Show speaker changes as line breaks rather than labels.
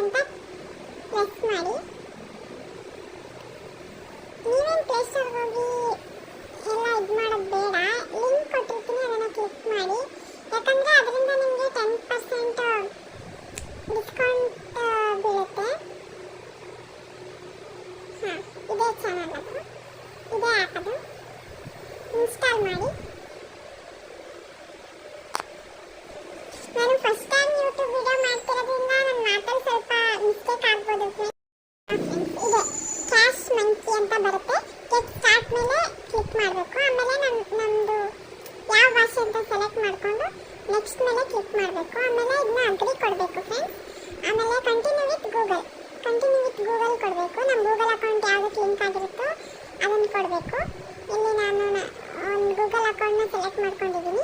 ಅಂತ ಪ್ರೆಸ್ ಮಾಡಿ. ನೀವೇನು ಪ್ಲೇ ಸ್ಟೋರ್ಗೆ ಹೋಗಿ ಎಲ್ಲ ಇದು ಮಾಡೋದು ಬೇಡ, ಲಿಂಕ್ ಕೊಟ್ಟಿರ್ತೀನಿ, ಅದನ್ನು ಕ್ಲಿಕ್ ಮಾಡಿ. ಯಾಕಂದರೆ ಅದರಿಂದ ನಿಮಗೆ 10% ಡಿಸ್ಕೌಂಟ್ ಬೀಳುತ್ತೆ. ಹಾಂ, ಇದೇ ಚಾನಲ್ ಅದು, ಇದೇ ಆ್ಯಪ್ ಅದು, ಇನ್ಸ್ಟಾಲ್ ಮಾಡಿ. ನಾನು ಫಸ್ಟ್ ಟೈಮ್ ಯೂಟ್ಯೂಬ್ ವಿಡಿಯೋ ಮಾಡ್ತಿರೋದ್ರಿಂದ ನನ್ನ ಮಾತಲ್ಲಿ ಸ್ವಲ್ಪ ಮಿಸ್ಟೇಕ್ ಆಗ್ಬೋದು ಫ್ರೆಂಡ್ಸ್. ಇದೆ ಕ್ಯಾಶ್ ಮಂಕಿ ಅಂತ ಬರುತ್ತೆ, ಗೆಟ್ ಸ್ಟಾರ್ಟ್ ಮೇಲೆ ಕ್ಲಿಕ್ ಮಾಡಬೇಕು. ಆಮೇಲೆ ನಮ್ಮದು ಯಾವ ಭಾಷೆ ಅಂತ ಸೆಲೆಕ್ಟ್ ಮಾಡಿಕೊಂಡು ನೆಕ್ಸ್ಟ್ ಮೇಲೆ ಕ್ಲಿಕ್ ಮಾಡಬೇಕು. ಆಮೇಲೆ ಇದನ್ನ ಅಗ್ರಿ ಕೊಡಬೇಕು ಫ್ರೆಂಡ್ಸ್. ಆಮೇಲೆ ಕಂಟಿನ್ಯೂ ವಿತ್ ಗೂಗಲ್ ಕೊಡಬೇಕು. ನಮ್ಮ ಗೂಗಲ್ ಅಕೌಂಟ್ ಯಾವುದಕ್ಕೆ ಲಿಂಕ್ ಆಗಿರುತ್ತೋ ಅದನ್ನು ಕೊಡಬೇಕು. ಇಲ್ಲಿ ನಾನು ಒಂದು ಗೂಗಲ್ ಅಕೌಂಟ್ನ ಸೆಲೆಕ್ಟ್ ಮಾಡ್ಕೊಂಡಿದ್ದೀನಿ.